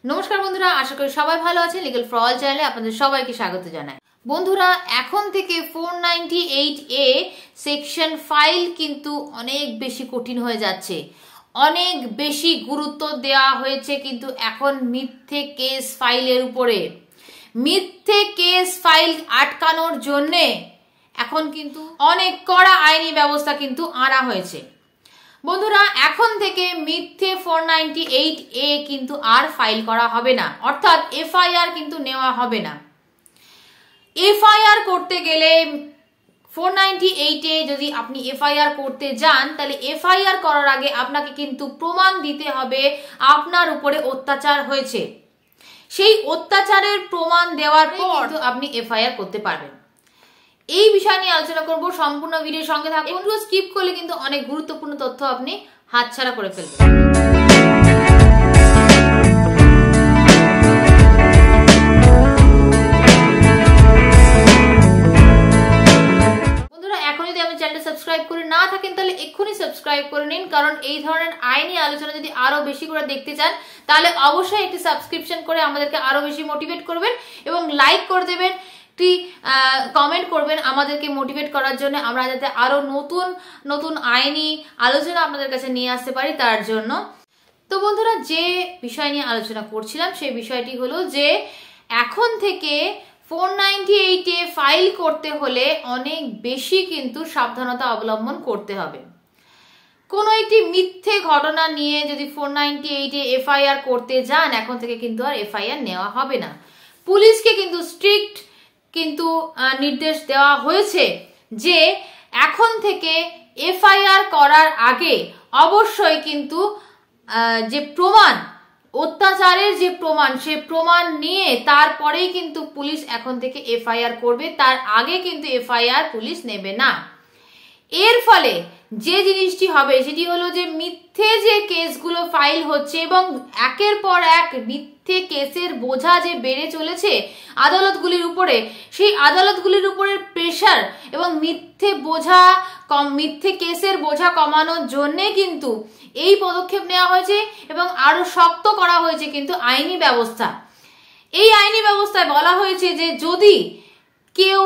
নমস্কার বন্ধুরা, আশা করি সবাই ভালো আছেন। লিগ্যাল ফর অল চ্যানেলে আপনাদের সবাইকে স্বাগত জানাই। বন্ধুরা, এখন থেকে 498A সেকশন ফাইল কিন্তু অনেক বেশি কঠিন হয়ে যাচ্ছে, অনেক বেশি গুরুত্ব দেওয়া হয়েছে কিন্তু এখন মিথ্যে কেস ফাইলের উপরে। মিথ্যে কেস ফাইল আটকানোর জন্যে এখন কিন্তু অনেক কড়া আইনি ব্যবস্থা কিন্তু আনা হয়েছে। বন্ধুরা, এখন থেকে মিথ্যে 498A কিন্তু আর ফাইল করা হবে না, অর্থাৎ এফআইআর কিন্তু নেওয়া হবে না। এফআইআর করতে গেলে 498A যদি আপনি এফআইআর করতে যান, তাহলে এফআইআর করার আগে আপনাকে কিন্তু প্রমাণ দিতে হবে আপনার উপরে অত্যাচার হয়েছে। সেই অত্যাচারের প্রমাণ দেওয়ার পর আপনি এফআইআর করতে পারবেন। এই বিষয় নিয়ে আলোচনা করব, সম্পূর্ণ ভিডিওর সঙ্গে থাকুন। বন্ধুরা, স্কিপ করলে কিন্তু অনেক গুরুত্বপূর্ণ তথ্য আপনি হাতছাড়া করে ফেলবেন। বন্ধুরা, এখন যদি আপনি চ্যানেলটা সাবস্ক্রাইব করে না থাকেন তাহলে এক্ষুনি সাবস্ক্রাইব করে নিন, কারণ এই ধরনের আইনি আলোচনা যদি আরো বেশি করে দেখতে চান তাহলে অবশ্যই একটি সাবস্ক্রিপশন করে আমাদেরকে আরো বেশি মোটিভেট করবেন এবং লাইক করে দেবেন, কমেন্ট করবেন আমাদেরকে মোটিভেট করার জন্য, আমরা যাতে আরো নতুন নতুন আইনি আলোচনা আপনাদের কাছে নিয়ে আসতে পারি তার জন্য। তো বন্ধুরা, যে বিষয় নিয়ে আলোচনা করছিলাম সেই বিষয়টি হলো যে এখন থেকে 498A ফাইল করতে হলে অনেক বেশি কিন্তু সাবধানতা অবলম্বন করতে হবে। কোনো একটি মিথ্যে ঘটনা নিয়ে যদি 498A এফআইআর করতে যান, এখন থেকে কিন্তু আর এফআইআর নেওয়া হবে না। পুলিশকে কিন্তু স্ট্রিক্ট কিন্তু নির্দেশ দেওয়া হয়েছে যে এখন থেকে এফআইআর করার আগে অবশ্যই কিন্তু যে প্রমাণ, অত্যাচারের যে প্রমাণ, সে প্রমাণ নিয়ে তারপরেই কিন্তু পুলিশ এখন থেকে এফআইআর করবে, তার আগে কিন্তু এফআইআর পুলিশ নেবে না। এর ফলে যে জিনিসটি হবে সেটি হলো যে মিথ্যে যে কেসগুলো ফাইল হচ্ছে এবং একের পর এক মিথ্যে কেসের বোঝা যে বেড়ে চলেছে আদালতগুলির উপরে, সেই আদালতগুলির উপরে প্রেশার এবং মিথ্যে কেসের বোঝা কমানোর জন্যে কিন্তু এই পদক্ষেপ নেওয়া হয়েছে এবং আরো শক্ত করা হয়েছে কিন্তু আইনি ব্যবস্থা। এই আইনি ব্যবস্থায় বলা হয়েছে যে যদি কেউ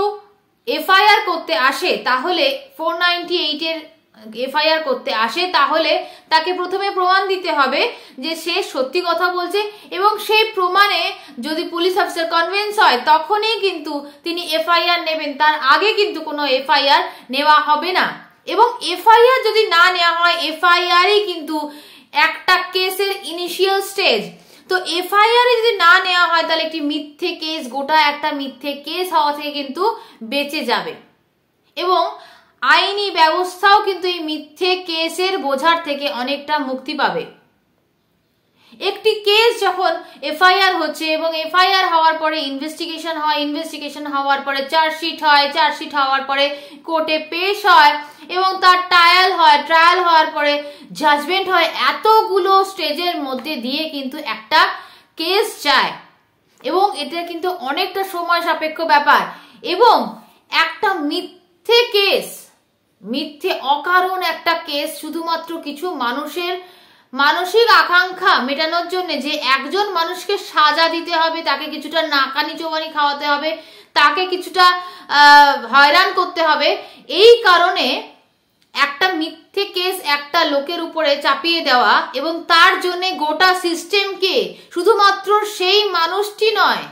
এফআইআর করতে আসে, তাহলে 498 এর এফআইআর করতে আসে, তাহলে তাকে প্রথমে প্রমাণ দিতে হবে যে সে সত্যি কথা বলছে এবং সেই প্রমাণে যদি পুলিশ অফিসার কনভিন্স হয় তখনই কিন্তু তিনি এফআইআর নেবেন, তার আগে কিন্তু কোনো এফআইআর নেওয়া হবে না। এবং এফআইআর যদি না নেওয়া হয়, এফআইআরই কিন্তু একটা কেসের ইনিশিয়াল স্টেজ। তো এফআইআর যদি না নেওয়া হয় তাহলে একটি মিথ্যে কেস, গোটা একটা মিথ্যে কেস হওয়া থেকে কিন্তু বেঁচে যাবে এবং আইনি ব্যবস্থাও কিন্তু এই মিথ্যে কেসের বোঝার থেকে অনেকটা মুক্তি পাবে। একটি কেস যখন এফআইআর হচ্ছে এবং এফআইআর হওয়ার পরে ইনভেস্টিগেশন হয়, ইনভেস্টিগেশন হওয়ার পরে চার্জশিট হয়, চার্জশিট হওয়ার পরে কোর্টে পেশ হয় এবং তার ট্রায়াল হয়, ট্রায়াল হওয়ার পরে জাজমেন্ট হয়, এতগুলো স্টেজের মধ্যে দিয়ে কিন্তু একটা কেস যায় এবং এটা কিন্তু অনেকটা সময় সাপেক্ষ ব্যাপার। এবং একটা মিথ্যে কেস, মিথ্যে অকারণ একটা কেস শুধুমাত্র কিছু মানুষের মানসিক আকাঙ্ক্ষা মেটানোর জন্য, যে একজন মানুষকে সাজা দিতে হবে, তাকে কিছুটা নাকানি চোবানি খাওয়াতে হবে, তাকে কিছুটা হয়রান করতে হবে, এই কারণে একটা মিথ্যে কেস একটা লোকের উপরে চাপিয়ে দেওয়া এবং তার জন্য গোটা সিস্টেমকে, শুধুমাত্র সেই মানুষটি নয়,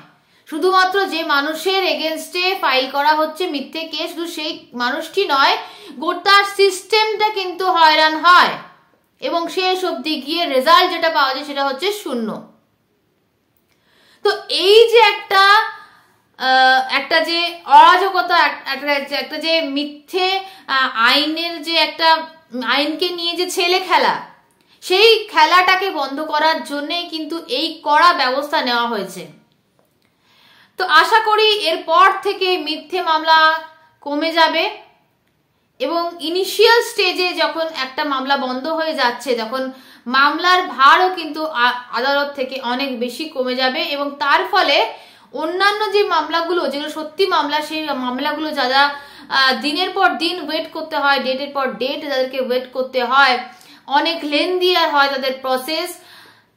শুধুমাত্র যে মানুষের এগেনস্টে ফাইল করা হচ্ছে মিথ্যে কেস, শুধু সেই মানুষটি নয়, গোটা সিস্টেমটা কিন্তু হয়রান হয় এবং শেষ অবধি গিয়ে রেজাল্ট যেটা পাওয়া যায় সেটা হচ্ছে শূন্য। তো এই যে একটা যে অরাজকতা, একটা যে মিথ্যে আইনের যে একটা আইনকে নিয়ে যে ছেলে খেলা, সেই খেলাটাকে বন্ধ করার জন্যে কিন্তু এই কড়া ব্যবস্থা নেওয়া হয়েছে। তো আশা করি এরপর থেকে মিথ্যে মামলা কমে যাবে এবং ইনিশিয়াল স্টেজে যখন একটা মামলা বন্ধ হয়ে যাচ্ছে, যখন মামলার ভারও কিন্তু আদালত থেকে অনেক বেশি কমে যাবে এবং তার ফলে অন্যান্য যে মামলাগুলো, যেগুলো সত্যি মামলা, সেই মামলাগুলো যারা দিনের পর দিন ওয়েট করতে হয়, ডেটের পর ডেট যাদেরকে ওয়েট করতে হয়, অনেক লেন্দিয়ার হয় তাদের প্রসেস,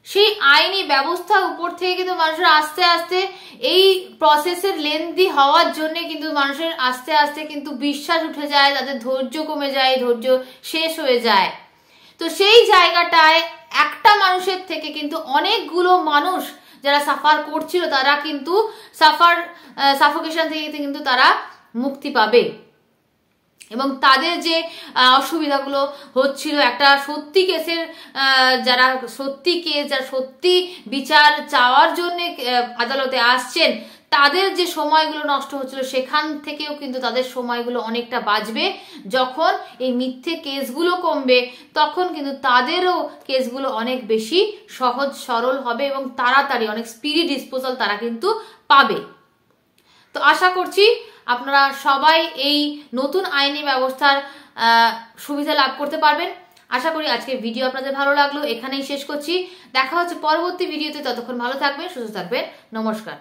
সেই আইনি ব্যবস্থা উপর থেকে কিন্তু মানুষের আস্তে আস্তে এই প্রসেসের লেন্দি হওয়ার জন্য কিন্তু মানুষের আস্তে আস্তে কিন্তু বিশ্বাস উঠে যায়, তাদের ধৈর্য কমে যায়, ধৈর্য শেষ হয়ে যায়। তো সেই জায়গাটায় একটা মানুষের থেকে কিন্তু অনেকগুলো মানুষ যারা সাফার করছিল তারা কিন্তু সাফোকেশন থেকে কিন্তু তারা মুক্তি পাবে এবং তাদের যে অসুবিধাগুলো হচ্ছিল, একটা সত্যি কেসের যারা সত্যি কেস, যারা সত্যি বিচার চাওয়ার জন্য আদালতে আসছেন, তাদের যে সময়গুলো নষ্ট হচ্ছিল সেখান থেকেও কিন্তু তাদের সময়গুলো অনেকটা বাঁচবে। যখন এই মিথ্যে কেসগুলো কমবে তখন কিন্তু তাদেরও কেসগুলো অনেক বেশি সহজ সরল হবে এবং তাড়াতাড়ি অনেক স্পিডি ডিসপোজাল তারা কিন্তু পাবে। তো আশা করছি আপনারা সবাই এই নতুন আইনি ব্যবস্থার সুবিধা লাভ করতে পারবেন। আশা করি আজকের ভিডিও আপনাদের ভালো লাগলো। এখানেই শেষ করছি। দেখা হচ্ছে পরবর্তী ভিডিওতে। ততক্ষণ ভালো থাকবেন, সুস্থ থাকবেন। নমস্কার।